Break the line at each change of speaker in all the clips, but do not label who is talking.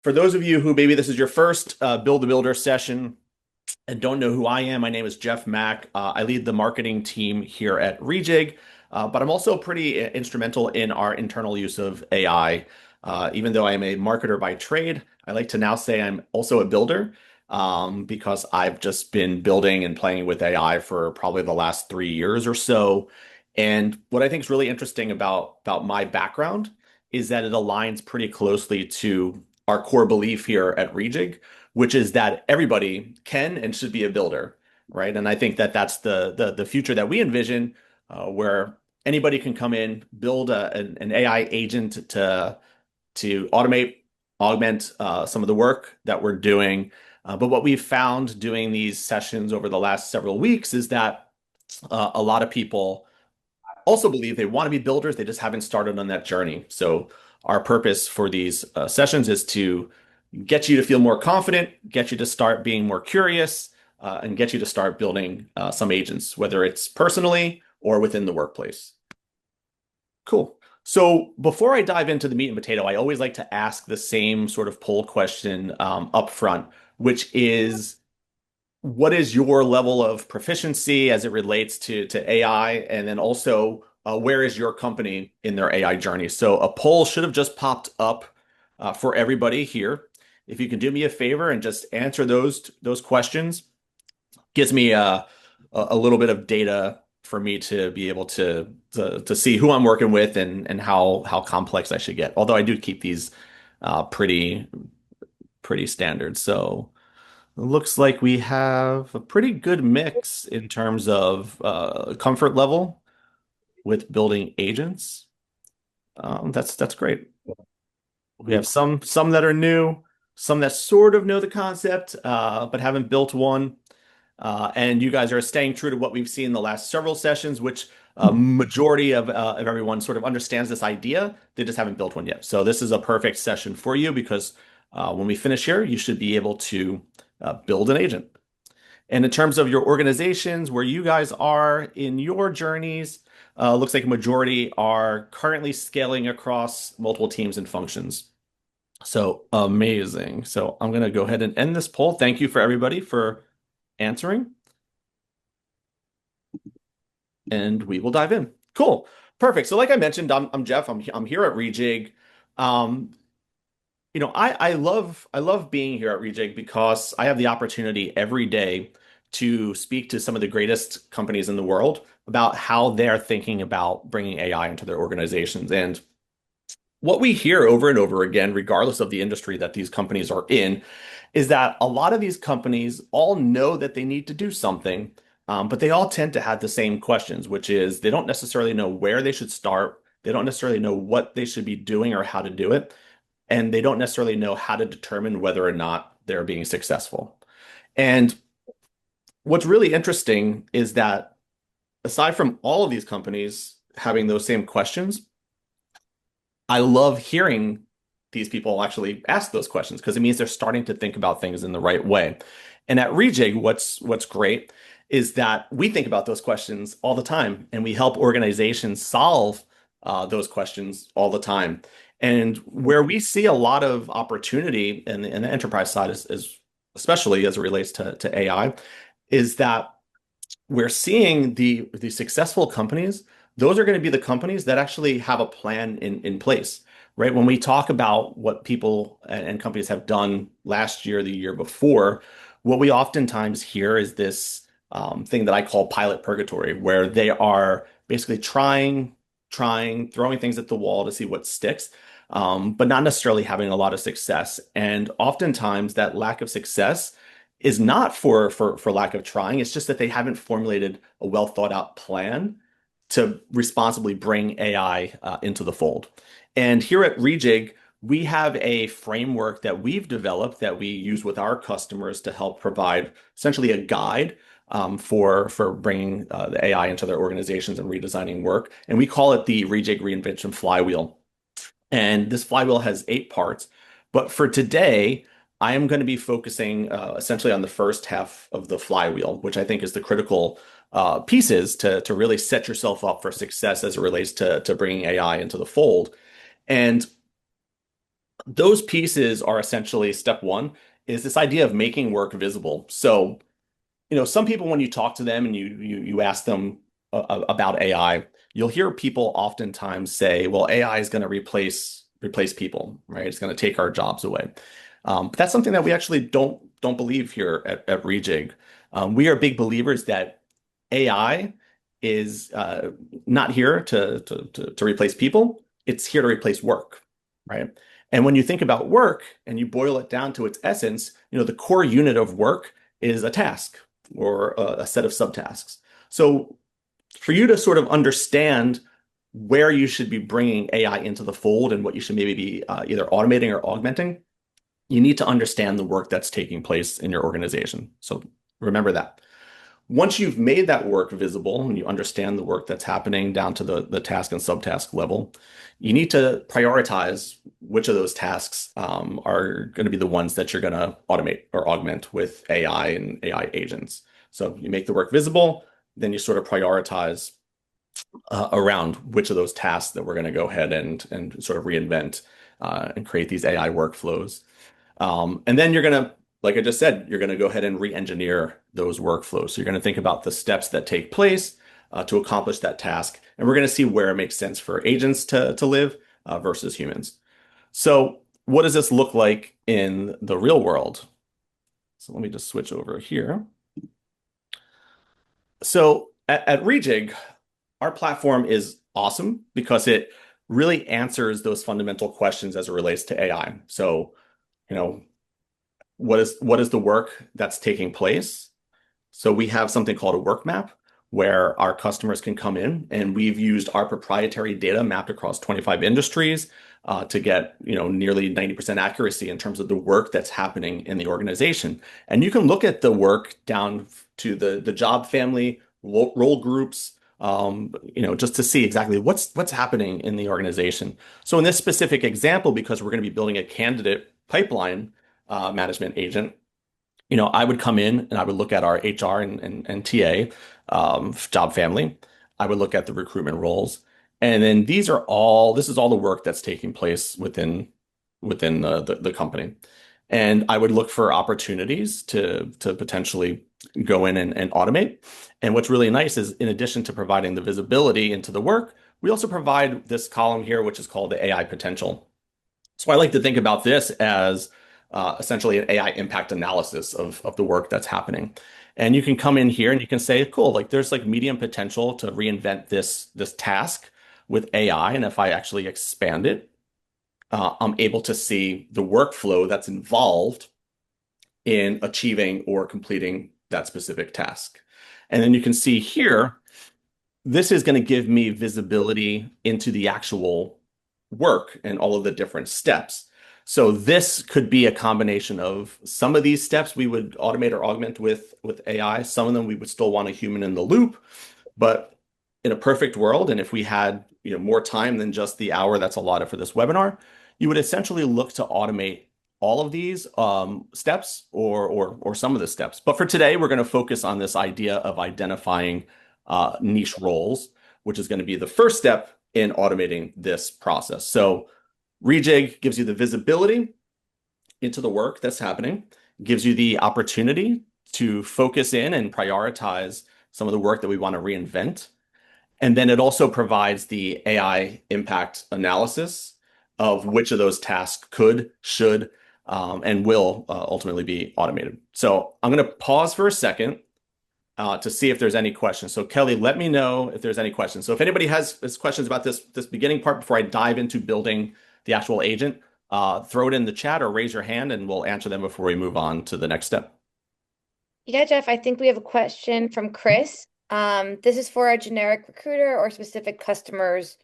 For those of you who maybe this is your first Build the Builder session and don't know who I am, my name is Jeff Mack. I lead the marketing team here at Reejig, but I'm also pretty instrumental in our internal use of AI. Even though I am a marketer by trade, I like to now say I'm also a builder because I've just been building and playing with AI for probably the last 3 years or so. And what I think is really interesting about my background is that it aligns pretty closely to our core belief here at Reejig, which is that everybody can and should be a builder, right? And I think that that's the future that we envision, where anybody can come in, build an AI agent to automate, augment some of the work that we're doing. But what we've found doing these sessions over the last several weeks is that a lot of people also believe they want to be builders, they just haven't started on that journey. So our purpose for these sessions is to get you to feel more confident, get you to start being more curious, and get you to start building some agents, whether it's personally or within the workplace. Cool. So before I dive into the meat and potato, I always like to ask the same sort of poll question up front, which is what is your level of proficiency as it relates to AI? And then also, where is your company in their AI journey? So a poll should have just popped up for everybody here. If you can do me a favor and just answer those questions, gives me a little bit of data for me to be able to see who I'm working with and how complex I should get. Although I do keep these pretty standard. So it looks like we have a pretty good mix in terms of comfort level with building agents. That's great. We have some that are new, some that sort of know the concept, but haven't built one. And you guys are staying true to what we've seen in the last several sessions, which majority of everyone sort of understands this idea. They just haven't built one yet. So this is a perfect session for you because when we finish here, you should be able to build an agent. And in terms of your organizations, where you guys are in your journeys, looks like a majority are currently scaling across multiple teams and functions. So amazing. So I'm going to go ahead and end this poll. Thank you for everybody for answering, and we will dive in. Cool. Perfect. So like I mentioned, I'm Jeff. I'm here at Reejig. Um, I love being here at Reejig because I have the opportunity every day to speak to some of the greatest companies in the world about how they're thinking about bringing AI into their organizations. And what we hear over and over again, regardless of the industry that these companies are in, is that a lot of these companies all know that they need to do something, but they all tend to have the same questions, which is they don't necessarily know where they should start. They don't necessarily know what they should be doing or how to do it. And they don't necessarily know how to determine whether or not they're being successful. And what's really interesting is that aside from all of these companies having those same questions, I love hearing these people actually ask those questions because it means they're starting to think about things in the right way. And at Rejig, what's great is that we think about those questions all the time, and we help organizations solve those questions all the time. And where we see a lot of opportunity in the enterprise side is especially as it relates to AI, is that we're seeing the successful companies, those are going to be the companies that actually have a plan in place, right? When we talk about what people and companies have done last year, the year before, what we oftentimes hear is this thing that I call pilot purgatory, where they are basically throwing things at the wall to see what sticks, but not necessarily having a lot of success. And oftentimes that lack of success is not for lack of trying. It's just that they haven't formulated a well thought out plan to responsibly bring AI into the fold. And here at Rejig, we have a framework that we've developed that we use with our customers to help provide essentially a guide for bringing the AI into their organizations and redesigning work. And we call it the Rejig Reinvention Flywheel. And this flywheel has 8 parts. But for today, I am going to be focusing essentially on the first half of the flywheel, which I think is the critical pieces to really set yourself up for success as it relates to bringing AI into the fold. And Those pieces are essentially step one, is this idea of making work visible. So, some people, when you talk to them and you ask them about AI, you'll hear people oftentimes say, "Well, AI is going to replace people, right? It's going to take our jobs away." But that's something that we actually don't believe here at Reejig. We are big believers that AI is not here to replace people. It's here to replace work, right? And when you think about work and you boil it down to its essence, the core unit of work is a task or a set of subtasks. So for you to sort of understand where you should be bringing AI into the fold and what you should maybe be either automating or augmenting, you need to understand the work that's taking place in your organization. So remember that. Once you've made that work visible and you understand the work that's happening down to the task and subtask level, you need to prioritize which of those tasks are going to be the ones that you're going to automate or augment with AI and AI agents. So you make the work visible, then you sort of prioritize around which of those tasks that we're going to go ahead and sort of reinvent and create these AI workflows. And then you're going to, like I just said, you're going to go ahead and re-engineer those workflows. So you're going to think about the steps that take place to accomplish that task. And we're going to see where it makes sense for agents to live versus humans. So what does this look like in the real world? So let me just switch over here. So at Reejig, our platform is awesome because it really answers those fundamental questions as it relates to AI. So, you know, what is the work that's taking place? So we have something called a work map where our customers can come in, and we've used our proprietary data mapped across 25 industries to get, nearly 90% accuracy in terms of the work that's happening in the organization. And you can look at the work down to the job family, role groups, just to see exactly what's happening in the organization. So in this specific example, because we're going to be building a candidate pipeline management agent, I would come in and I would look at our HR and TA job family. I would look at the recruitment roles. And then this is all the work that's taking place within the company. And I would look for opportunities to potentially go in and automate. And what's really nice is, in addition to providing the visibility into the work, we also provide this column here, which is called the AI potential. So I like to think about this as essentially an AI impact analysis of the work that's happening. And you can come in here and you can say, cool, like there's like medium potential to reinvent this task with AI. And if I actually expand it, I'm able to see the workflow that's involved in achieving or completing that specific task. And then you can see here, this is going to give me visibility into the actual work and all of the different steps. So this could be a combination of some of these steps we would automate or augment with AI. Some of them we would still want a human in the loop. But in a perfect world, and if we had more time than just the hour that's allotted for this webinar, you would essentially look to automate all of these steps or some of the steps. But for today, we're going to focus on this idea of identifying niche roles, which is going to be the first step in automating this process. So Reejig gives you the visibility into the work that's happening, gives you the opportunity to focus in and prioritize some of the work that we want to reinvent. And then it also provides the AI impact analysis of which of those tasks could, should, and will ultimately be automated. So I'm going to pause for a second to see if there's any questions. So Kelly, let me know if there's any questions. So if anybody has questions about this beginning part before I dive into building the actual agent, throw it in the chat or raise your hand and we'll answer them before we move on to the next step.
Yeah, Jeff, I think we have a question from Chris. This is for a generic recruiter or specific customers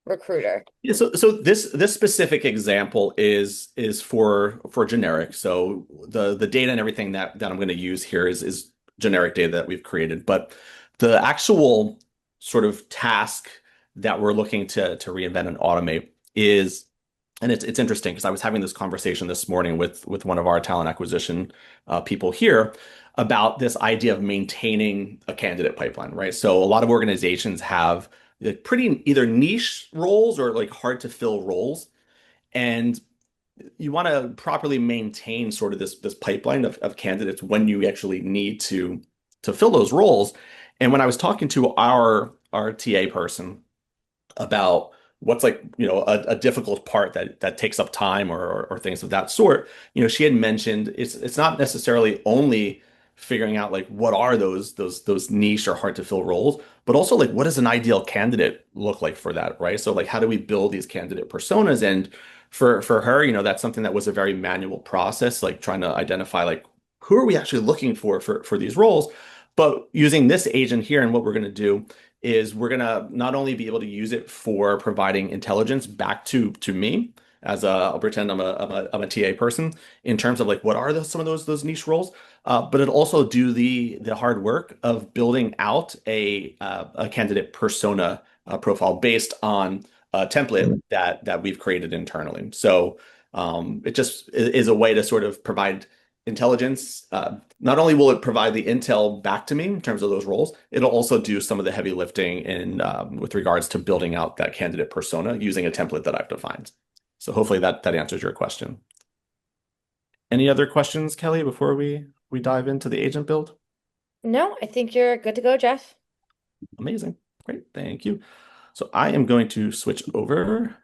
recruiter.
Yeah, so this specific example is for generic. So the data and everything that I'm going to use here is generic data that we've created. But the actual sort of task that we're looking to reinvent and automate is, and it's interesting because I was having this conversation this morning with one of our talent acquisition people here about this idea of maintaining a candidate pipeline, right? So a lot of organizations have pretty either niche roles or like hard to fill roles. And you want to properly maintain sort of this pipeline of candidates when you actually need to fill those roles. And when I was talking to our TA person about what's like, a difficult part that takes up time or things of that sort. She had mentioned it's not necessarily only figuring out like what are those niche or hard to fill roles, but also like what does an ideal candidate look like for that, right? So like how do we build these candidate personas? And for her, that's something that was a very manual process, like trying to identify like who are we actually looking for these roles. But using this agent here and what we're going to do is we're gonna not only be able to use it for providing intelligence back to me as I'll pretend I'm a TA person in terms of like what are some of those niche roles, but it'll also do the hard work of building out a candidate persona profile based on a template that we've created internally. So it just is a way to sort of provide intelligence. Not only will it provide the intel back to me in terms of those roles, it'll also do some of the heavy lifting in with regards to building out that candidate persona using a template that I've defined. So hopefully that answers your question. Any other questions, Kelly, before we dive into the agent build?
No, I think you're good to go, Jeff.
Amazing. Great. Thank you. So I am going to switch over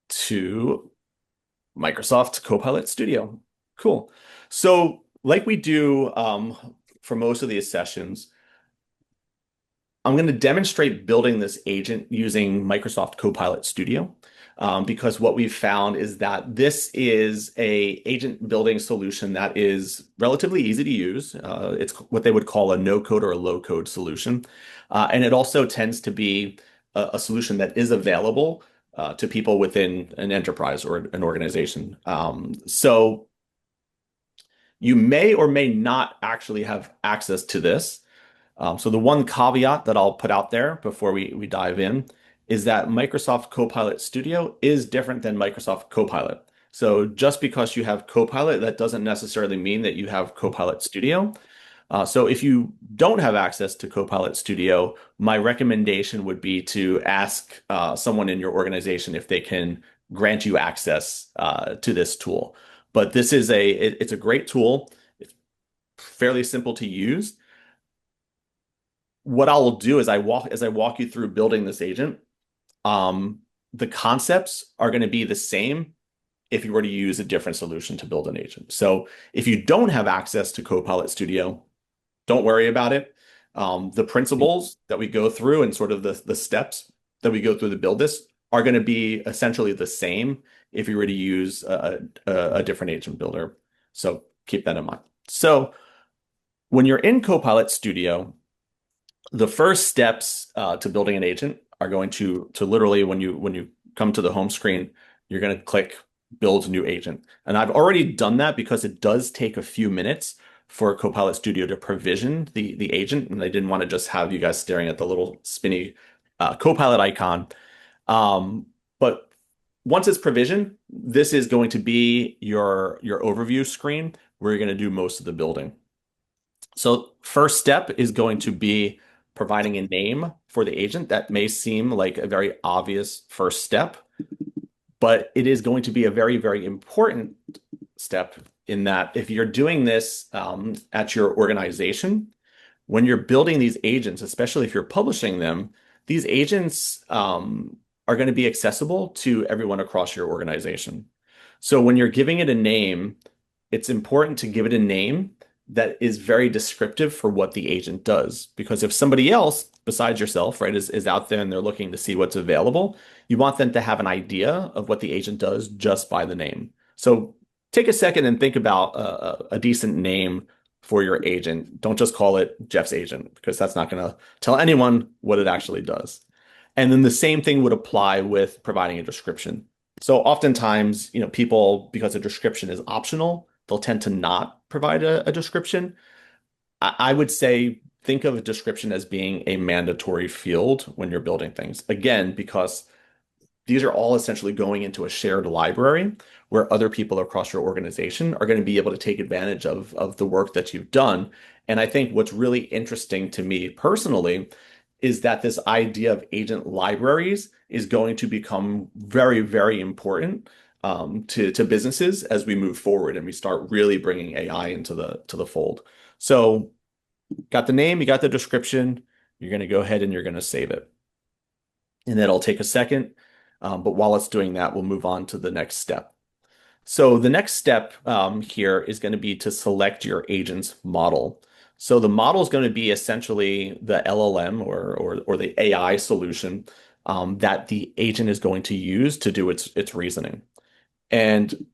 to Microsoft Copilot Studio. Cool. So like we do for most of these sessions, I'm going to demonstrate building this agent using Microsoft Copilot Studio, because what we've found is that this is a agent building solution that is relatively easy to use. It's what they would call a no-code or a low-code solution. And it also tends to be a solution that is available to people within an enterprise or an organization. So you may or may not actually have access to this. So the one caveat that I'll put out there before we dive in is that Microsoft Copilot Studio is different than Microsoft Copilot. So just because you have Copilot, that doesn't necessarily mean that you have Copilot Studio. So if you don't have access to Copilot Studio, my recommendation would be to ask someone in your organization if they can grant you access to this tool. But this is it's a great tool. It's fairly simple to use. What I will do is as I walk you through building this agent, um, the concepts are going to be the same if you were to use a different solution to build an agent. So if you don't have access to Copilot Studio, don't worry about it. The principles that we go through and sort of the steps that we go through to build this are going to be essentially the same if you were to use a different agent builder. So keep that in mind. So when you're in Copilot Studio, the first steps to building an agent are going to literally when you come to the home screen, you're going to click build new agent. And I've already done that because it does take a few minutes for Copilot Studio to provision the agent, and I didn't want to just have you guys staring at the little spinny Copilot icon. But once it's provisioned, this is going to be your overview screen where you're going to do most of the building. So first step is going to be providing a name for the agent. That may seem like a very obvious first step, but it is going to be a very, very important step in that if you're doing this at your organization, when you're building these agents, especially if you're publishing them, these agents are going to be accessible to everyone across your organization. So when you're giving it a name, it's important to give it a name that is very descriptive for what the agent does. Because if somebody else besides yourself, right, is out there and they're looking to see what's available, you want them to have an idea of what the agent does just by the name. So take a second and think about a decent name for your agent. Don't just call it Jeff's agent because that's not going to tell anyone what it actually does. And then the same thing would apply with providing a description. So oftentimes, people, because a description is optional, they'll tend to not provide a description. I would say think of a description as being a mandatory field when you're building things. Again, because these are all essentially going into a shared library where other people across your organization are going to be able to take advantage of the work that you've done. And I think what's really interesting to me personally is that this idea of agent libraries is going to become very, very important to businesses as we move forward and we start really bringing AI into the fold. So, got the name, you got the description. You're going to go ahead and you're going to save it, and that'll take a second. But while it's doing that, we'll move on to the next step. So the next step here is going to be to select your agent's model. So the model is going to be essentially the LLM or the AI solution that the agent is going to use to do its reasoning. And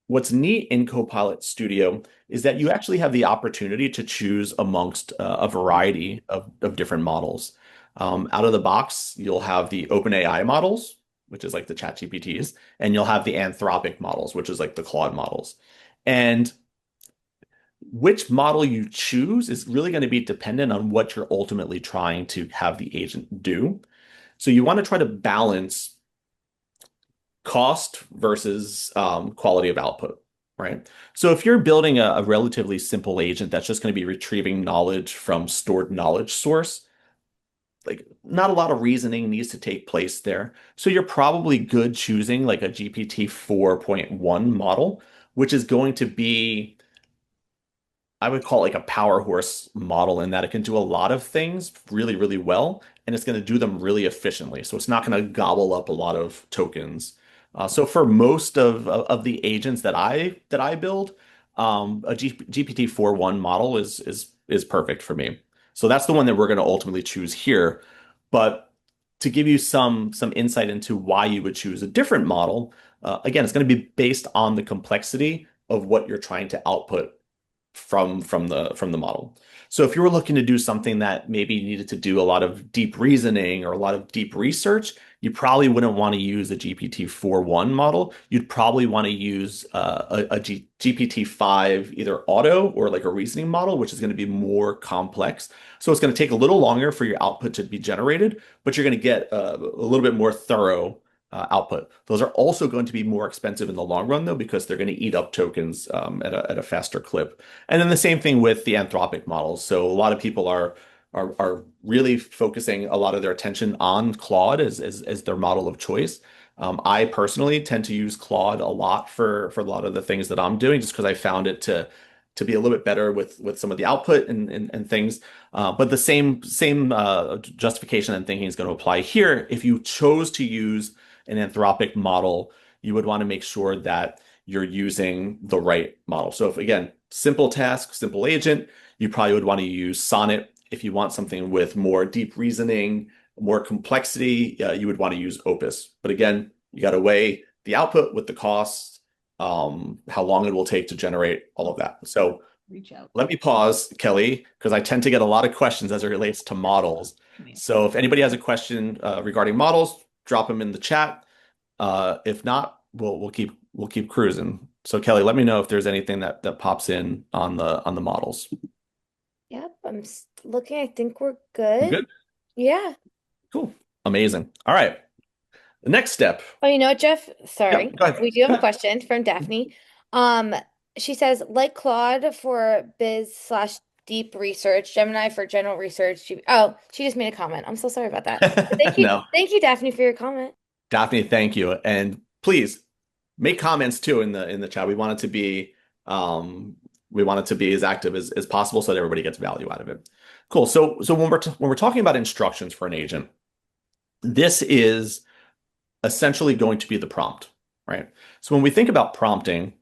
what's neat in Copilot Studio is that you actually have the opportunity to choose amongst a variety of different models. Out of the box, you'll have the OpenAI models, which is like the ChatGPTs, and you'll have the Anthropic models, which is like the Claude models. And which model you choose is really going to be dependent on what you're ultimately trying to have the agent do. So you want to try to balance cost versus quality of output, right? So if you're building a relatively simple agent that's just going to be retrieving knowledge from stored knowledge source, like not a lot of reasoning needs to take place there. So you're probably good choosing like a GPT 4.1 model, which is going to be I would call it like a power horse model in that it can do a lot of things really, really well, and it's going to do them really efficiently. So it's not going to gobble up a lot of tokens. So for most of the agents that I build, a GPT 4.1 model is perfect for me. So that's the one that we're going to ultimately choose here. But to give you some insight into why you would choose a different model, again, it's going to be based on the complexity of what you're trying to output from the model. So if you were looking to do something that maybe needed to do a lot of deep reasoning or a lot of deep research, you probably wouldn't want to use a GPT 4.1 model. You'd probably want to use GPT-5 either auto or like a reasoning model, which is going to be more complex. So it's going to take a little longer for your output to be generated, but you're going to get a little bit more thorough output. Those are also going to be more expensive in the long run, though, because they're going to eat up tokens at a faster clip. And then the same thing with the anthropic models. So a lot of people are really focusing a lot of their attention on Claude as their model of choice. I personally tend to use Claude a lot for a lot of the things that I'm doing, just because I found it to be a little bit better with some of the output and things. But the same justification and thinking is going to apply here. If you chose to use an anthropic model, you would want to make sure that you're using the right model. So if again, simple task, simple agent, you probably would want to use Sonnet. If you want something with more deep reasoning, more complexity, you would want to use Opus. But again, you got to weigh the output with the costs, how long it will take to generate all of that. So
Reach out.
let me pause, Kelly, because I tend to get a lot of questions as it relates to models. So if anybody has a question regarding models, drop them in the chat. If not, we'll keep cruising. So Kelly, let me know if there's anything that pops in on the models.
Yep, I'm looking. I think we're
You
good.
good?
Yeah.
Cool. Amazing. All right. The next step.
Oh, you know what, Jeff?
Yep,
Sorry.
go ahead.
We do have a question from Daphne. Um, she says, like Claude for biz slash deep research, Gemini for general research. She just made a comment. I'm so sorry about that. But
No,
thank you, Daphne, for your comment.
Daphne, thank you. And please make comments too in the chat. Um we want it to be as active as possible so that everybody gets value out of it. Cool. So when we're talking about instructions for an agent, this is essentially going to be the prompt, right? So when we think about prompting,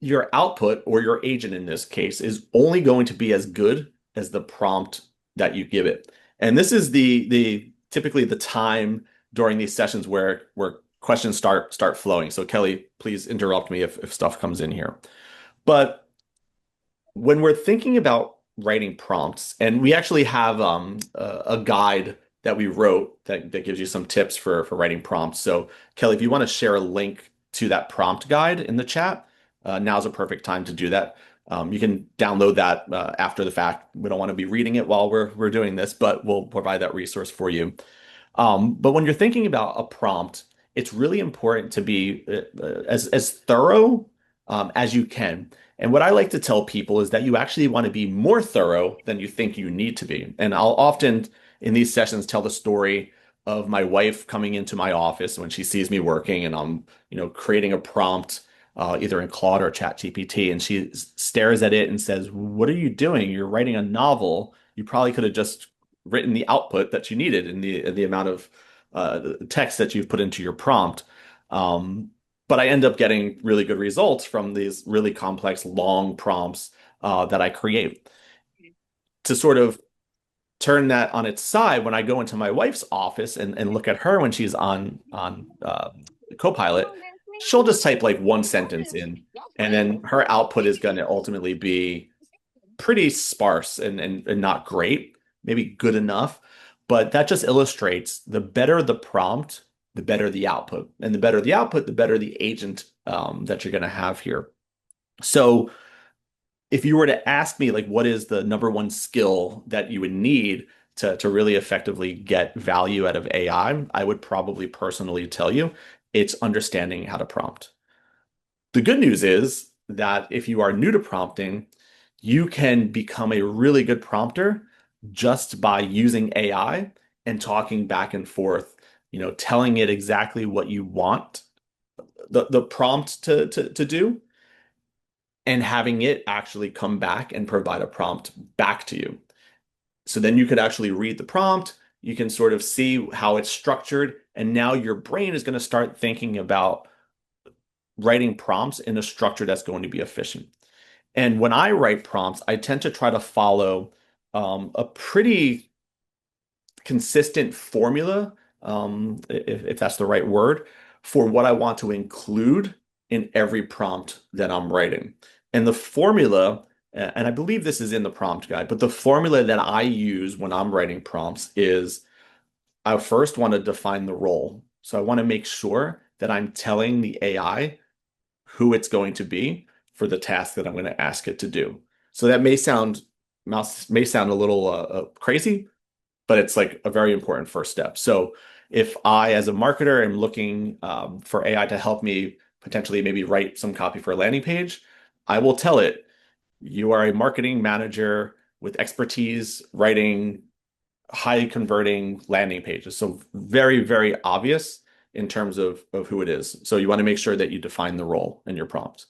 your output or your agent in this case is only going to be as good as the prompt that you give it. And this is the typically the time during these sessions where questions start flowing. So Kelly, please interrupt me if stuff comes in here. But when we're thinking about writing prompts, and we actually have a guide that we wrote that gives you some tips for writing prompts. So Kelly, if you want to share a link to that prompt guide in the chat, now's a perfect time to do that. You can download that after the fact. We don't want to be reading it while we're doing this, but we'll provide that resource for you. But when you're thinking about a prompt, it's really important to be as thorough as you can. And what I like to tell people is that you actually want to be more thorough than you think you need to be. And I'll often in these sessions tell the story of my wife coming into my office when she sees me working and I'm, creating a prompt, either in Claude or ChatGPT, and she stares at it and says, "What are you doing? You're writing a novel. You probably could have just written the output that you needed in the amount of text that you've put into your prompt." Um, but I end up getting really good results from these really complex, long prompts that I create. To sort of turn that on its side, when I go into my wife's office and look at her when she's on Copilot, she'll just type like one sentence in, and then her output is going to ultimately be pretty sparse and not great, maybe good enough. But that just illustrates the better the prompt, the better the output. And the better the output, the better the agent that you're going to have here. So if you were to ask me, like, what is the number one skill that you would need to really effectively get value out of AI, I would probably personally tell you it's understanding how to prompt. The good news is that if you are new to prompting, you can become a really good prompter just by using AI and talking back and forth, telling it exactly what you want the prompt to do, and having it actually come back and provide a prompt back to you. So then you could actually read the prompt, you can sort of see how it's structured, and now your brain is going to start thinking about writing prompts in a structure that's going to be efficient. And when I write prompts, I tend to try to follow a pretty consistent formula, if that's the right word, for what I want to include in every prompt that I'm writing. And the formula, and I believe this is in the prompt guide, but the formula that I use when I'm writing prompts is I first want to define the role. So I want to make sure that I'm telling the AI who it's going to be for the task that I'm going to ask it to do. So that may sound a little crazy, but it's like a very important first step. So if I, as a marketer, am looking for AI to help me potentially maybe write some copy for a landing page, I will tell it, you are a marketing manager with expertise writing high converting landing pages. So very, very obvious in terms of who it is. So you want to make sure that you define the role in your prompt.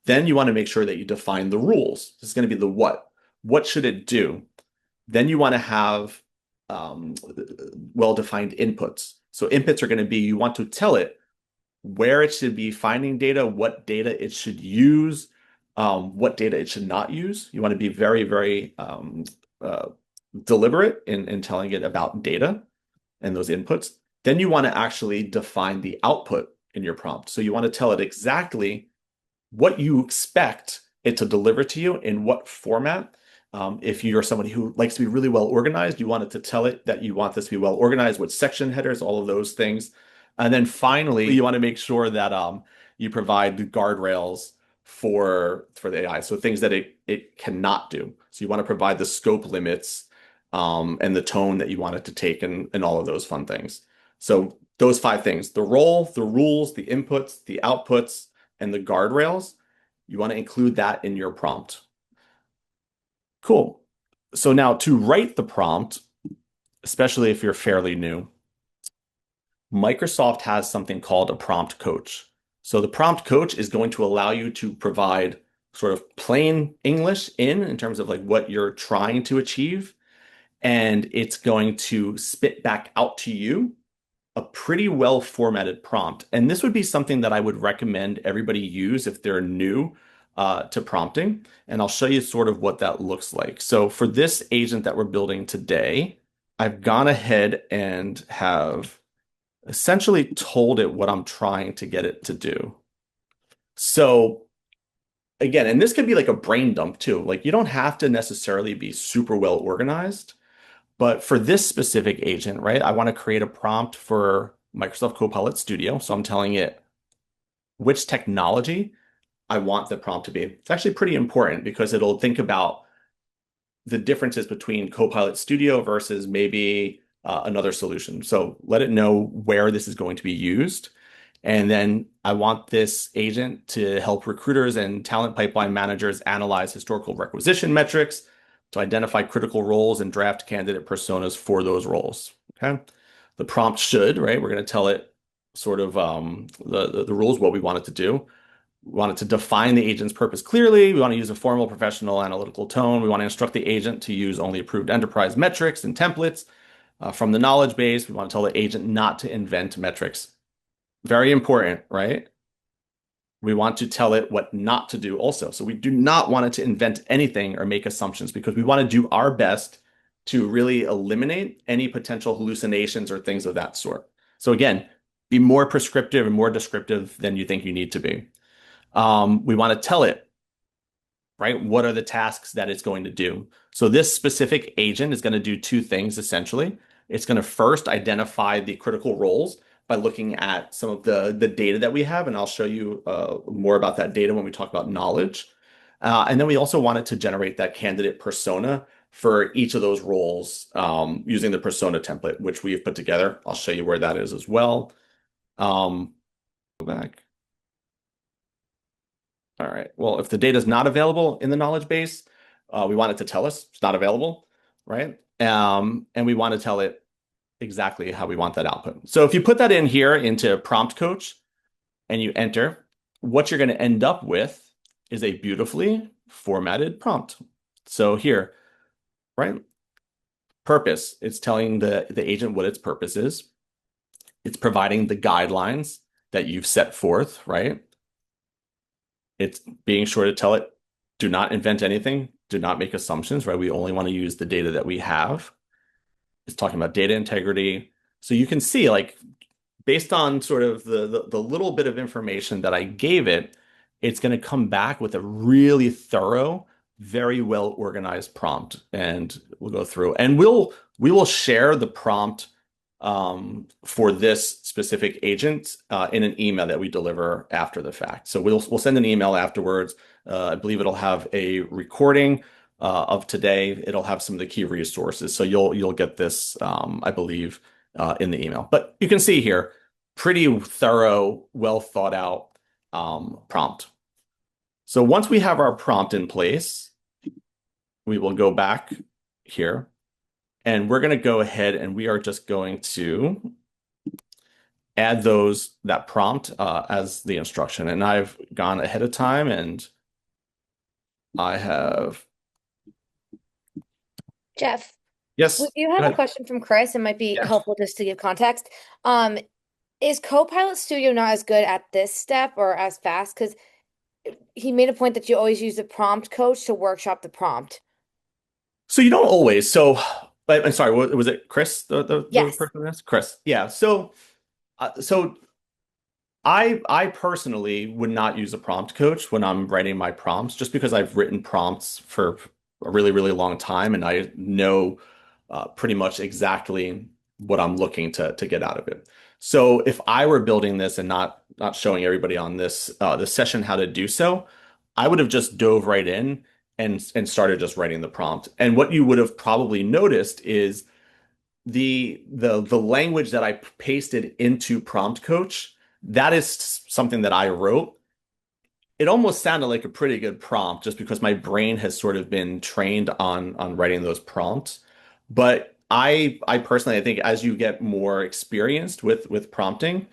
Then you want to make sure that you define the rules. This is going to be the what. What should it do? Then you want to have well-defined inputs. So inputs are going to be, you want to tell it where it should be finding data, what data it should use, what data it should not use. You want to be very, very uh, deliberate in telling it about data and those inputs. Then you want to actually define the output in your prompt. So you want to tell it exactly what you expect it to deliver to you in what format. If you're somebody who likes to be really well organized, you want it to tell it that you want this to be well organized with section headers, all of those things. And then finally, you want to make sure that you provide the guardrails for the AI. So things that it cannot do. So you want to provide the scope limits and the tone that you want it to take and all of those fun things. So those five things, the role, the rules, the inputs, the outputs, and the guardrails, you want to include that in your prompt. Cool. So now to write the prompt, especially if you're fairly new, Microsoft has something called a prompt coach. So the prompt coach is going to allow you to provide sort of plain English in terms of like what you're trying to achieve. And it's going to spit back out to you a pretty well formatted prompt. And this would be something that I would recommend everybody use if they're new to prompting. And I'll show you sort of what that looks like. So for this agent that we're building today, I've gone ahead and have essentially told it what I'm trying to get it to do. So again, and this could be like a brain dump too. Like you don't have to necessarily be super well organized. But for this specific agent, right, I want to create a prompt for Microsoft Copilot Studio. So I'm telling it which technology I want the prompt to be. It's actually pretty important because it'll think about the differences between Copilot Studio versus maybe another solution. So let it know where this is going to be used. And then I want this agent to help recruiters and talent pipeline managers analyze historical requisition metrics to identify critical roles and draft candidate personas for those roles. Okay. The prompt should, right? We're going to tell it sort of the rules, what we want it to do. We want it to define the agent's purpose clearly. We want to use a formal, professional, analytical tone. We want to instruct the agent to use only approved enterprise metrics and templates from the knowledge base. We want to tell the agent not to invent metrics. Very important, right? We want to tell it what not to do also. So we do not want it to invent anything or make assumptions because we want to do our best to really eliminate any potential hallucinations or things of that sort. So again, be more prescriptive and more descriptive than you think you need to be. We want to tell it, right, what are the tasks that it's going to do. So this specific agent is going to do two things essentially. It's going to first identify the critical roles by looking at some of the data that we have, and I'll show you more about that data when we talk about knowledge. And then we also wanted to generate that candidate persona for each of those roles using the persona template, which we've put together. I'll show you where that is as well. Go back. All right. Well, if the data is not available in the knowledge base, we want it to tell us it's not available, right? And we want to tell it exactly how we want that output. So if you put that in here into prompt coach and you enter, what you're going to end up with is a beautifully formatted prompt. So here, right? Purpose, it's telling the agent what its purpose is. It's providing the guidelines that you've set forth, right? It's being sure to tell it, do not invent anything, do not make assumptions, right? We only want to use the data that we have. It's talking about data integrity. So you can see, like, based on sort of the little bit of information that I gave it, it's going to come back with a really thorough, very well organized prompt. And we'll go through and we will share the prompt for this specific agent in an email that we deliver after the fact. So we'll send an email afterwards. I believe it'll have a recording of today. It'll have some of the key resources. So you'll get this, I believe, in the email. But you can see here, pretty thorough, well thought out prompt. So once we have our prompt in place, we will go back here and we're going to go ahead and we are just going to add that prompt as the instruction. And I've gone ahead of time and I have.
Jeff, we
Yes,
do
go
have a
ahead.
question from Chris. It might be
Yeah.
helpful just to give context. Is Copilot Studio not as good at this step or as fast? Because he made a point that you always use the prompt coach to workshop the prompt.
So you don't always. So, but I'm sorry, was it Chris, the
Yes.
person that's Chris? Yeah. So I personally would not use a prompt coach when I'm writing my prompts, just because I've written prompts for a really, really long time and I know pretty much exactly what I'm looking to get out of it. So if I were building this and not showing everybody on this session how to do so, I would have just dove right in and started just writing the prompt. And what you would have probably noticed is the language that I pasted into prompt coach, that is something that I wrote. It almost sounded like a pretty good prompt just because my brain has sort of been trained on writing those prompts. But I personally, I think as you get more experienced with prompting,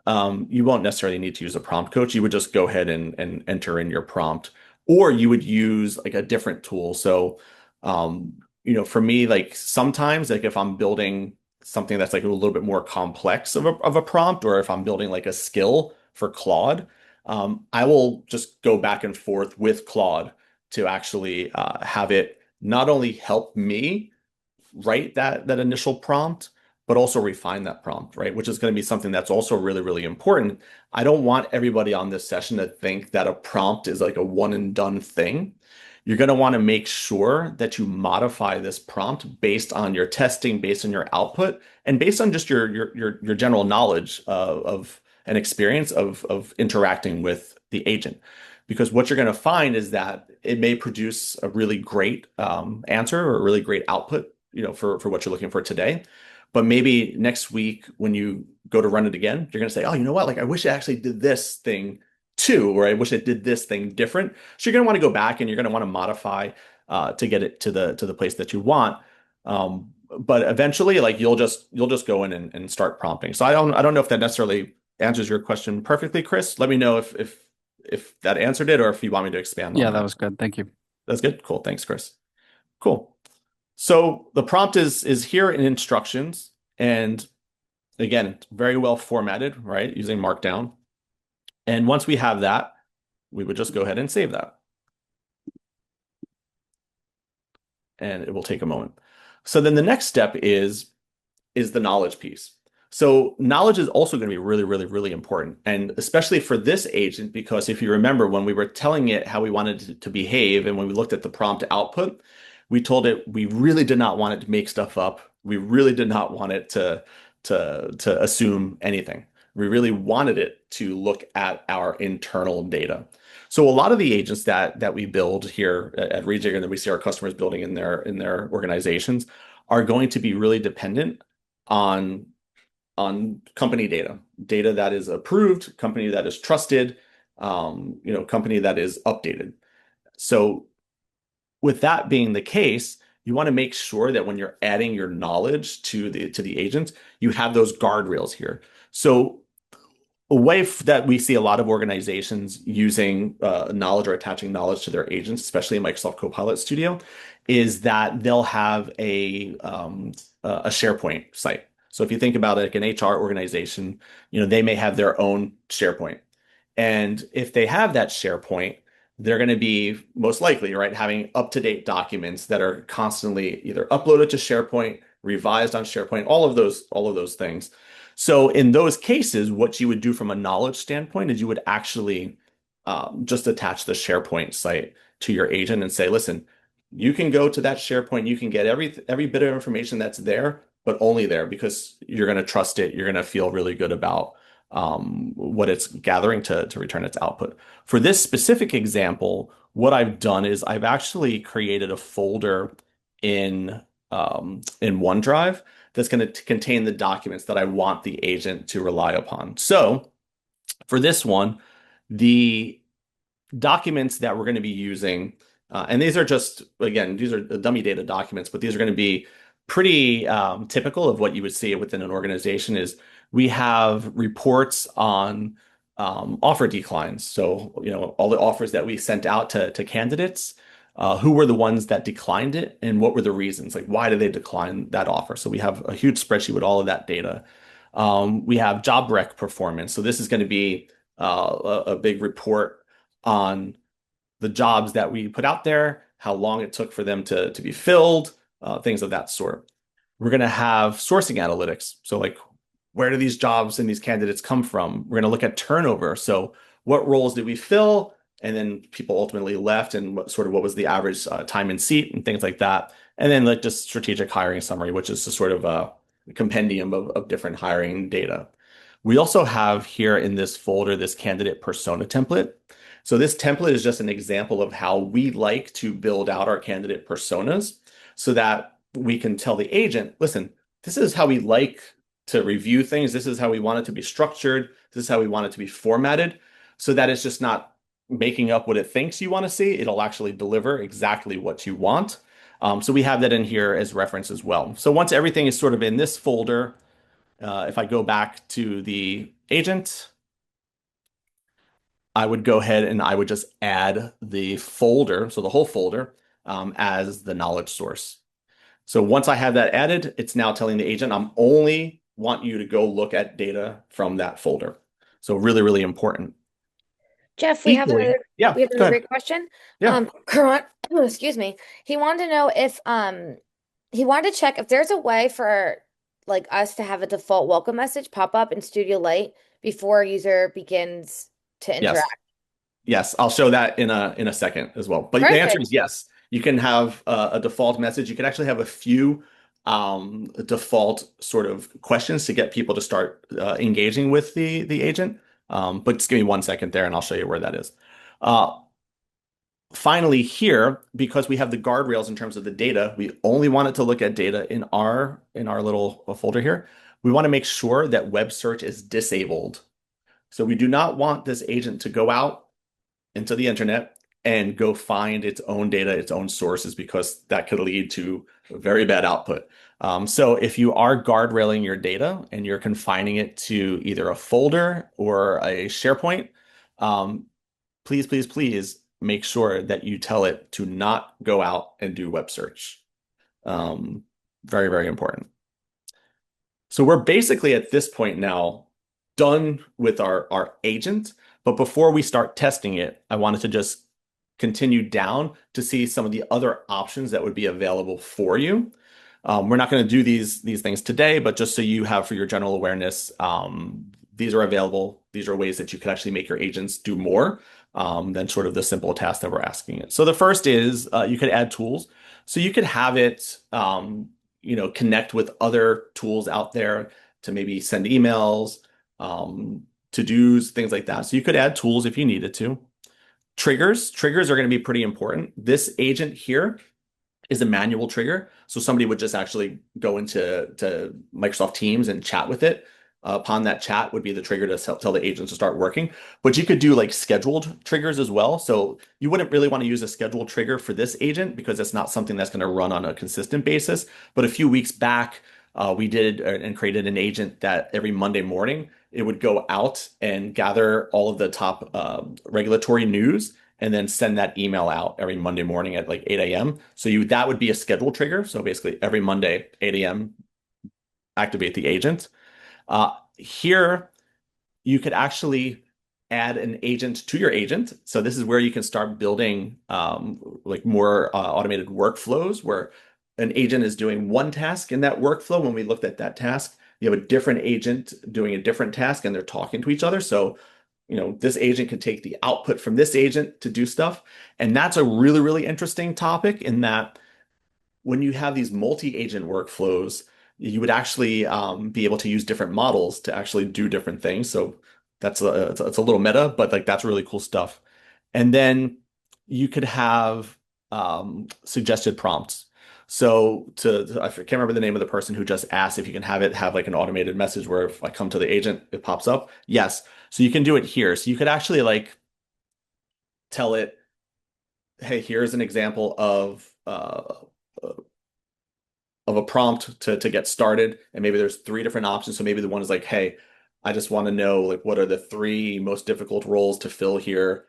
you won't necessarily need to use a prompt coach. You would just go ahead and enter in your prompt, or you would use like a different tool. So, for me, like sometimes, like if I'm building something that's like a little bit more complex of a prompt, or if I'm building like a skill for Claude, I will just go back and forth with Claude to actually have it not only help me write that initial prompt, but also refine that prompt, right? Which is going to be something that's also really, really important. I don't want everybody on this session to think that a prompt is like a one and done thing. You're going to want to make sure that you modify this prompt based on your testing, based on your output, and based on just your general knowledge of and experience of interacting with the agent. Because what you're going to find is that it may produce a really great answer or a really great output, for what you're looking for today. But maybe next week when you go to run it again, you're going to say, oh, you know what? Like, I wish it actually did this thing too, or I wish it did this thing different. So you're going to want to go back and you're going to want to modify to get it to the place that you want. but eventually, like you'll just go in and start prompting. So I don't know if that necessarily answers your question perfectly, Chris. Let me know if that answered it or if you want me to expand on
Yeah, that
that.
was good. Thank you.
That's good. Cool. Thanks, Chris. Cool. So the prompt is here in instructions, and again, it's very well formatted, right? Using Markdown. And once we have that, we would just go ahead and save that. And it will take a moment. So then the next step is the knowledge piece. So knowledge is also going to be really, really, really important. And especially for this agent, because if you remember when we were telling it how we wanted it to behave and when we looked at the prompt output, we told it we really did not want it to make stuff up. We really did not want it to assume anything. We really wanted it to look at our internal data. So a lot of the agents that we build here at Reejig and that we see our customers building in their organizations are going to be really dependent on company data, data that is approved, company that is trusted, company that is updated. So with that being the case, you want to make sure that when you're adding your knowledge to the agent, you have those guardrails here. So a way that we see a lot of organizations using knowledge or attaching knowledge to their agents, especially in Microsoft Copilot Studio, is that they'll have a SharePoint site. So if you think about it, like an HR organization, they may have their own SharePoint. And if they have that SharePoint, they're going to be most likely, right, having up-to-date documents that are constantly either uploaded to SharePoint, revised on SharePoint, all of those things. So in those cases, what you would do from a knowledge standpoint is you would actually just attach the SharePoint site to your agent and say, listen, you can go to that SharePoint, you can get every bit of information that's there, but only there because you're going to trust it. You're going to feel really good about what it's gathering to return its output. For this specific example, what I've done is I've actually created a folder in OneDrive that's going to contain the documents that I want the agent to rely upon. So for this one, the documents that we're going to be using, and these are just, again, these are dummy data documents, but these are going to be pretty typical of what you would see within an organization is we have reports on offer declines. So, all the offers that we sent out to candidates, who were the ones that declined it and what were the reasons? Like, why did they decline that offer? So we have a huge spreadsheet with all of that data. We have job rec performance. So this is going to be a big report on the jobs that we put out there, how long it took for them to be filled, things of that sort. We're going to have sourcing analytics. So, like, where do these jobs and these candidates come from? We're going to look at turnover. So, what roles did we fill? And then people ultimately left, and what was the average time in seat and things like that. And then, like, just strategic hiring summary, which is just sort of a compendium of different hiring data. We also have here in this folder this candidate persona template. So this template is just an example of how we like to build out our candidate personas so that we can tell the agent, listen, this is how we like to review things. This is how we want it to be structured. This is how we want it to be formatted so that it's just not making up what it thinks you want to see. It'll actually deliver exactly what you want. So we have that in here as reference as well. So once everything is sort of in this folder, if I go back to the agent, I would go ahead and I would just add the folder, so the whole folder, as the knowledge source. So once I have that added, it's now telling the agent I'm only want you to go look at data from that folder. So really, really important.
Jeff, we have
Equally, yeah, go
another
ahead.
great question.
Yeah.
Karan, excuse me. He wanted to know if he wanted to check if there's a way for like us to have a default welcome message pop up in Studio Lite before a user begins to
Yes.
interact.
Yes, I'll show that in a second as well. But the answer
Perfect.
is yes. You can have a default message. You can actually have a few default sort of questions to get people to start engaging with the agent. But just give me 1 second there, and I'll show you where that is. Uh, Finally, here, because we have the guardrails in terms of the data, we only want it to look at data in our little folder here. We want to make sure that web search is disabled. So we do not want this agent to go out into the internet and go find its own data, its own sources, because that could lead to very bad output. So if you are guardrailing your data and you're confining it to either a folder or a SharePoint, um, please, please, please make sure that you tell it to not go out and do web search. Um, Very, very important. So we're basically at this point now done with our agent. But before we start testing it, I wanted to just continue down to see some of the other options that would be available for you. We're not going to do these things today, but just so you have for your general awareness, these are available. These are ways that you can actually make your agents do more than sort of the simple task that we're asking it. So the first is you could add tools. So you could have it, connect with other tools out there to maybe send emails, to-dos, things like that. So you could add tools if you needed to. Triggers are going to be pretty important. This agent here is a manual trigger. So somebody would just actually go into Microsoft Teams and chat with it. Upon that chat would be the trigger to tell the agent to start working. But you could do like scheduled triggers as well. So you wouldn't really want to use a scheduled trigger for this agent because it's not something that's going to run on a consistent basis. But a few weeks back, we did and created an agent that every Monday morning it would go out and gather all of the top regulatory news and then send that email out every Monday morning at like 8 a.m. So that would be a schedule trigger. So basically every Monday, 8 a.m., activate the agent. Here, you could actually add an agent to your agent. So this is where you can start building like more automated workflows where an agent is doing one task in that workflow. When we looked at that task, you have a different agent doing a different task and they're talking to each other. So this agent can take the output from this agent to do stuff. And that's a really, really interesting topic in that when you have these multi-agent workflows, you would actually be able to use different models to actually do different things. So it's a little meta, but like that's really cool stuff. And then you could have suggested prompts. So I can't remember the name of the person who just asked if you can have like an automated message where if I come to the agent, it pops up. Yes. So you can do it here. So you could actually like tell it, hey, here's an example of a prompt to get started. And maybe there's three different options. So maybe the one is like, hey, I just want to know like what are the three most difficult roles to fill here.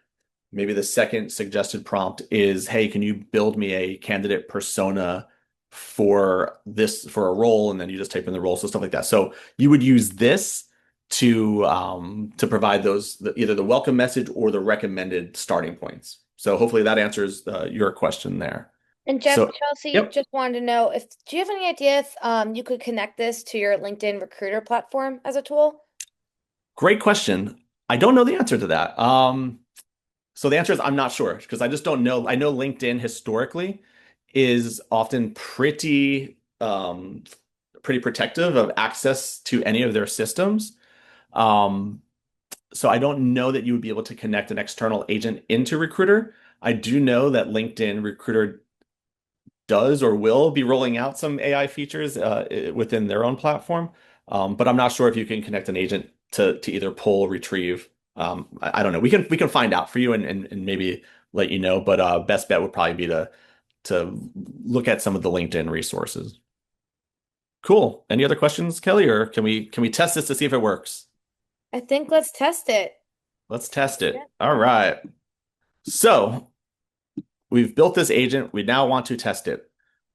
Maybe the second suggested prompt is, hey, can you build me a candidate persona for a role? And then you just type in the role, so stuff like that. So you would use this to provide either the welcome message or the recommended starting points. So hopefully that answers your question there.
And Jeff,
So,
Chelsea
yep,
just wanted to know if do you have any idea if you could connect this to your LinkedIn recruiter platform as a tool?
great question. I don't know the answer to that. So the answer is I'm not sure because I just don't know. I know LinkedIn historically is often pretty protective of access to any of their systems. Um, so I don't know that you would be able to connect an external agent into Recruiter. I do know that LinkedIn Recruiter does or will be rolling out some AI features within their own platform. But I'm not sure if you can connect an agent to either pull, retrieve. I don't know. We can find out for you and maybe let you know. But best bet would probably be to look at some of the LinkedIn resources. Cool. Any other questions, Kelly, or can we test this to see if it works?
I think let's test it.
Let's test it. All
Yeah.
right. So we've built this agent. We now want to test it.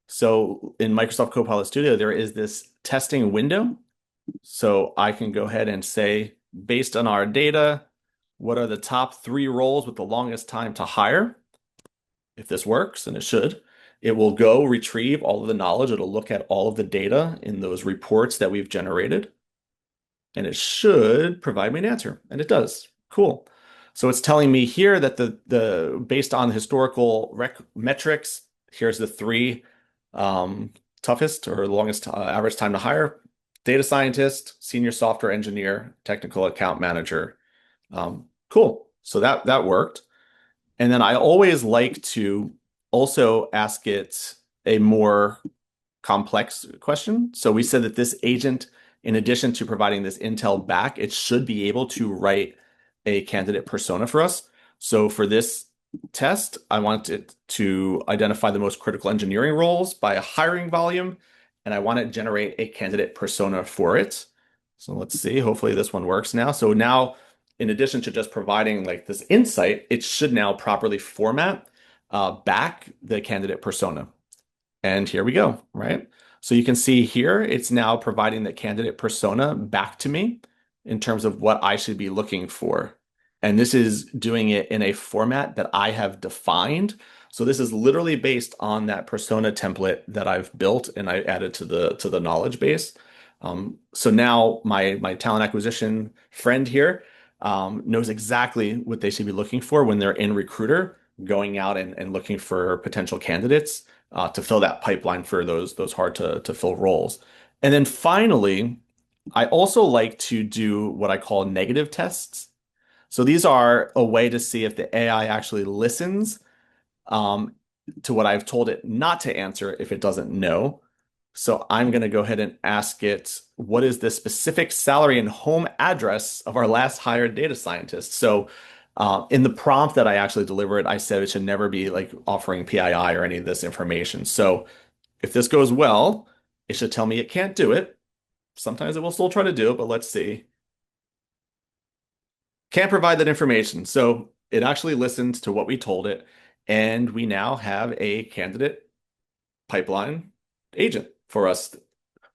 So in Microsoft Copilot Studio, there is this testing window. So I can go ahead and say, based on our data, what are the top three roles with the longest time to hire? If this works, and it should, it will go retrieve all of the knowledge. It'll look at all of the data in those reports that we've generated, and it should provide me an answer. And it does. Cool. So it's telling me here that the based on historical metrics, here's the three toughest or longest average time to hire: data scientist, senior software engineer, technical account manager. Cool. So that worked. And then I always like to also ask it a more complex question. So we said that this agent, in addition to providing this intel back, it should be able to write a candidate persona for us. So for this test. I want it to identify the most critical engineering roles by a hiring volume, and I want to generate a candidate persona for it. So let's see. Hopefully this one works now. So now, in addition to just providing like this insight, it should now properly format back the candidate persona. And here we go, right? So you can see here, it's now providing the candidate persona back to me in terms of what I should be looking for. And this is doing it in a format that I have defined. So this is literally based on that persona template that I've built and I added to the knowledge base. So now my talent acquisition friend here knows exactly what they should be looking for when they're in Recruiter, going out and looking for potential candidates to fill that pipeline for those hard to fill roles. And then finally, I also like to do what I call negative tests. So these are a way to see if the AI actually listens um, to what I've told it not to answer if it doesn't know. So I'm going to go ahead and ask it, what is the specific salary and home address of our last hired data scientist? So in the prompt that I actually delivered, I said it should never be like offering PII or any of this information. So if this goes well, it should tell me it can't do it. Sometimes it will still try to do it, but let's see. Can't provide that information. So it actually listened to what we told it, and we now have a candidate pipeline agent for us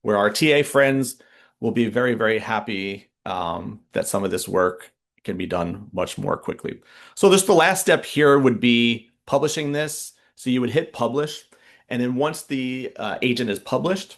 where our TA friends will be very, very happy that some of this work can be done much more quickly. So this the last step here would be publishing this. So you would hit publish, and then once the agent is published,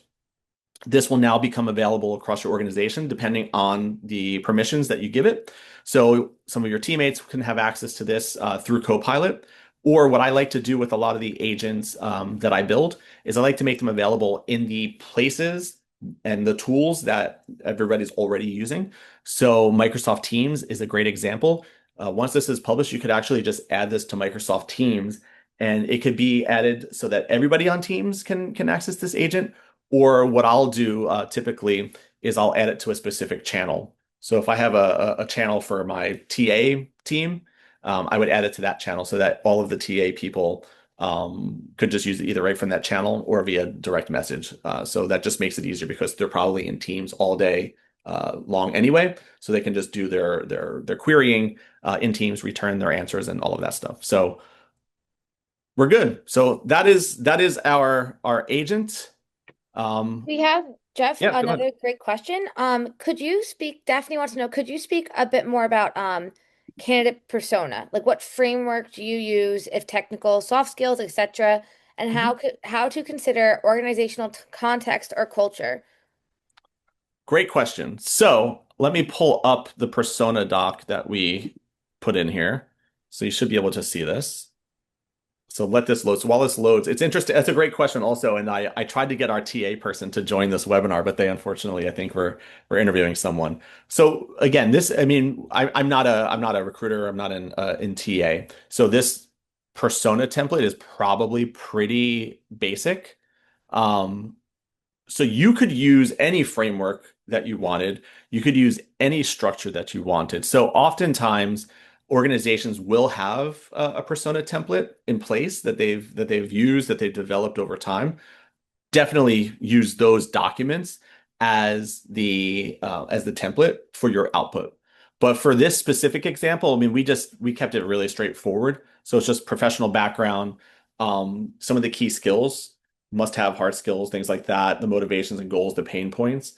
this will now become available across your organization depending on the permissions that you give it. So some of your teammates can have access to this through Copilot. Or what I like to do with a lot of the agents that I build is I like to make them available in the places and the tools that everybody's already using. So Microsoft Teams is a great example. Once this is published, you could actually just add this to Microsoft Teams, and it could be added so that everybody on Teams can access this agent. Or what I'll do typically is I'll add it to a specific channel. So if I have a channel for my TA team, I would add it to that channel so that all of the TA people could just use it either right from that channel or via direct message. So that just makes it easier because they're probably in Teams all day long anyway, so they can just do their querying in Teams, return their answers, and all of that stuff. So we're good. So that is our agent.
We have Jeff,
Yeah, go ahead.
another great question. Could you speak, Daphne wants to know, could you speak a bit more about candidate persona? Like what framework do you use, if technical, soft skills, etc., and
Mhm.
how to consider organizational context or culture?
Great question. So let me pull up the persona doc that we put in here. So you should be able to see this. So let this load. So while this loads, it's interesting. That's a great question also. And I tried to get our TA person to join this webinar, but they unfortunately, I think we're interviewing someone. So again, this, I mean, I'm not a recruiter. I'm not in TA. So this persona template is probably pretty basic. Um, so you could use any framework that you wanted. You could use any structure that you wanted. So oftentimes organizations will have a persona template in place that they've used, that they've developed over time. Definitely use those documents as the template for your output. But for this specific example, I mean, we kept it really straightforward. So it's just professional background, some of the key skills, must have hard skills, things like that, the motivations and goals, the pain points.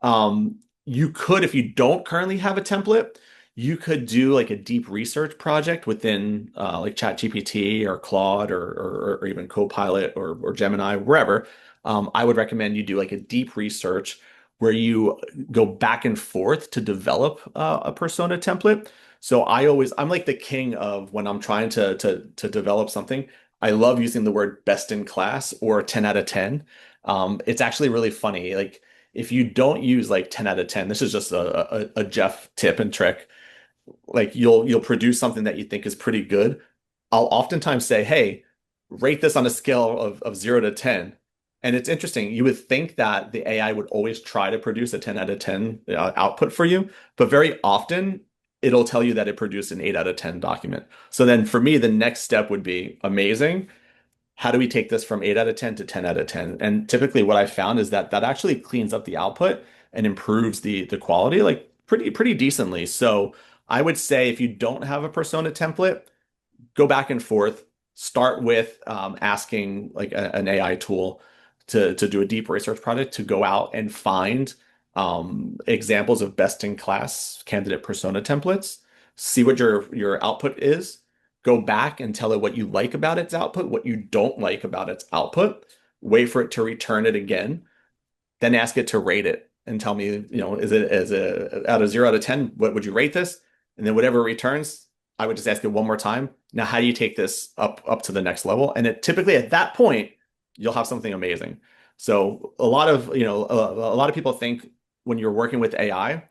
You could, if you don't currently have a template, you could do like a deep research project within like ChatGPT or Claude or even Copilot or Gemini, wherever. I would recommend you do like a deep research where you go back and forth to develop a persona template. So I'm like the king of when I'm trying to develop something. I love using the word best in class or 10 out of 10. It's actually really funny. Like if you don't use like 10 out of 10, this is just a Jeff tip and trick. Like you'll produce something that you think is pretty good. I'll oftentimes say, hey, rate this on a scale of 0 to 10. And it's interesting. You would think that the AI would always try to produce a 10 out of 10 output for you, but very often it'll tell you that it produced an 8 out of 10 document. So then for me, the next step would be amazing. How do we take this from 8 out of 10 to 10 out of 10? And typically what I found is that that actually cleans up the output and improves the quality like pretty decently. So I would say if you don't have a persona template, go back and forth. Start with asking like an AI tool to do a deep research project to go out and find examples of best in class candidate persona templates. See what your output is. Go back and tell it what you like about its output, what you don't like about its output. Wait for it to return it again, then ask it to rate it and tell me, is it as a out of 0 out of 10, what would you rate this? And then whatever it returns, I would just ask it one more time. Now, how do you take this up to the next level? And it typically at that point, you'll have something amazing. So a lot of, a lot of people think when you're working with AI,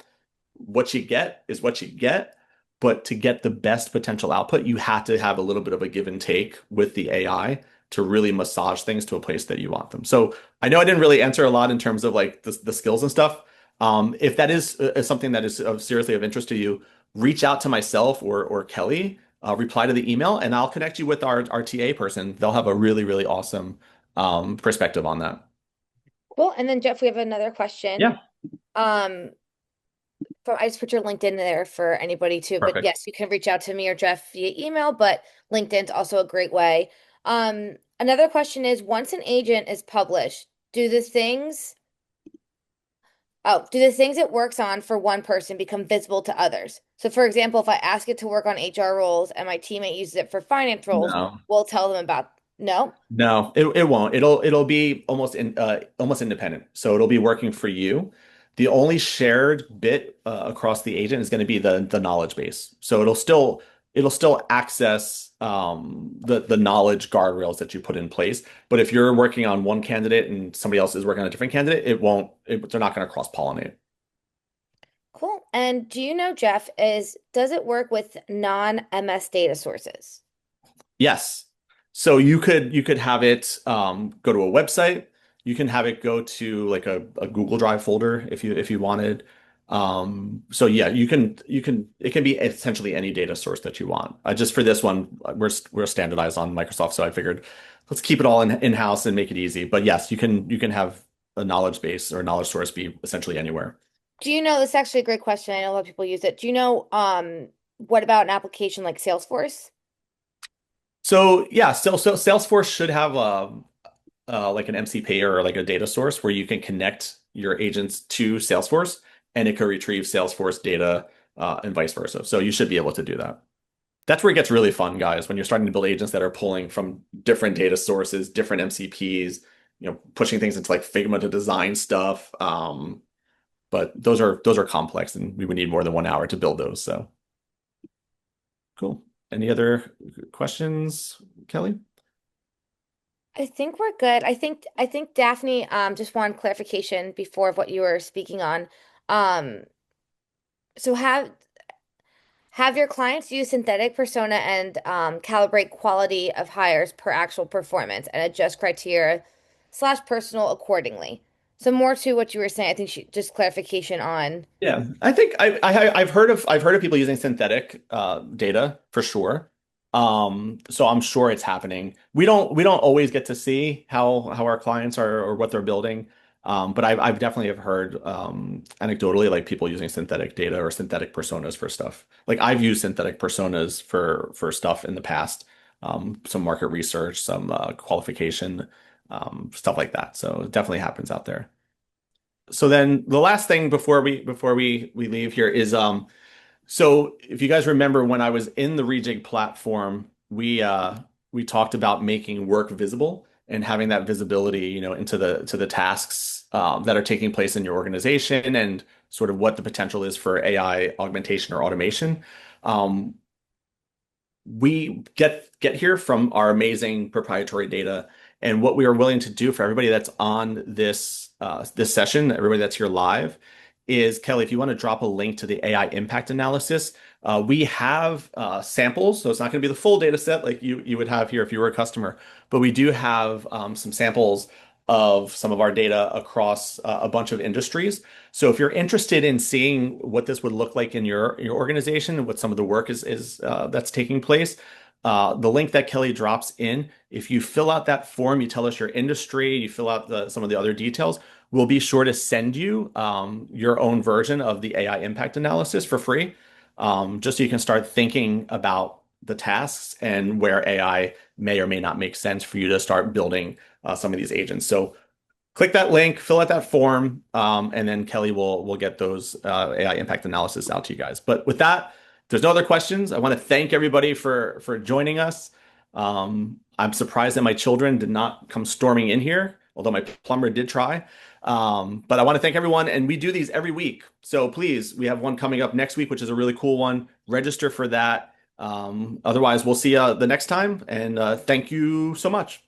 what you get is what you get. But to get the best potential output, you have to have a little bit of a give and take with the AI to really massage things to a place that you want them. So I know I didn't really answer a lot in terms of like the skills and stuff. If that is something that is seriously of interest to you, reach out to myself or Kelly, reply to the email, and I'll connect you with our TA person. They'll have a really awesome perspective on that.
Cool. And then Jeff, we have another question.
Yeah,
Um, I just put your LinkedIn there for anybody too. But
perfect.
yes, you can reach out to me or Jeff via email, but LinkedIn's also a great way. Another question is, once an agent is published, do the things it works on for one person become visible to others? So for example, if I ask it to work on HR roles and my teammate uses it for finance roles,
No.
we'll tell them about, no?
No, it won't. It'll be almost independent. So it'll be working for you. The only shared bit across the agent is going to be the knowledge base. So it'll still access the knowledge guardrails that you put in place. But if you're working on one candidate and somebody else is working on a different candidate, they're not going to cross-pollinate.
Cool. And do you know, Jeff, does it work with non-MS data sources?
Yes. So you could have it go to a website. You can have it go to like a Google Drive folder if you wanted. So yeah, you can it can be essentially any data source that you want. Just for this one, we're standardized on Microsoft, so I figured let's keep it all in-house and make it easy. But yes, you can have a knowledge base or a knowledge source be essentially anywhere.
Do you know, this is actually a great question. I know a lot of people use it. Do you know, what about an application like Salesforce?
So yeah, so Salesforce should have like an MCP or like a data source where you can connect your agents to Salesforce and it could retrieve Salesforce data and vice versa. So you should be able to do that. That's where it gets really fun, guys, when you're starting to build agents that are pulling from different data sources, different MCPs, pushing things into like Figma to design stuff. But those are complex and we would need more than 1 hour to build those. So cool. Any other questions, Kelly?
I think we're good. I think Daphne just wanted clarification before of what you were speaking on. Um so have your clients use synthetic persona and calibrate quality of hires per actual performance and adjust criteria slash personal accordingly. So more to what you were saying, I think just clarification on.
Yeah, I think I've heard of people using synthetic data for sure. So I'm sure it's happening. We don't always get to see how our clients are or what they're building. But I've definitely have heard anecdotally like people using synthetic data or synthetic personas for stuff. Like I've used synthetic personas for stuff in the past. Some market research, some qualification, stuff like that. So it definitely happens out there. So then the last thing before we leave here is so if you guys remember when I was in the Reejig platform, we talked about making work visible and having that visibility, into the tasks that are taking place in your organization and sort of what the potential is for AI augmentation or automation. Um, we get here from our amazing proprietary data and what we are willing to do for everybody that's on this session, everybody that's here live, is Kelly, if you want to drop a link to the AI impact analysis, we have samples, so it's not going to be the full data set like you would have here if you were a customer, but we do have some samples of some of our data across a bunch of industries. So if you're interested in seeing what this would look like in your organization and what some of the work is that's taking place, the link that Kelly drops in, if you fill out that form, you tell us your industry, you fill out some of the other details, we'll be sure to send you your own version of the AI impact analysis for free, just so you can start thinking about the tasks and where AI may or may not make sense for you to start building some of these agents. So click that link, fill out that form, and then Kelly will get those AI impact analysis out to you guys. But with that, if there's no other questions, I want to thank everybody for joining us. I'm surprised that my children did not come storming in here, although my plumber did try. But I want to thank everyone, and we do these every week. So please, we have one coming up next week, which is a really cool one. Register for that. Otherwise, we'll see you the next time, and thank you so much.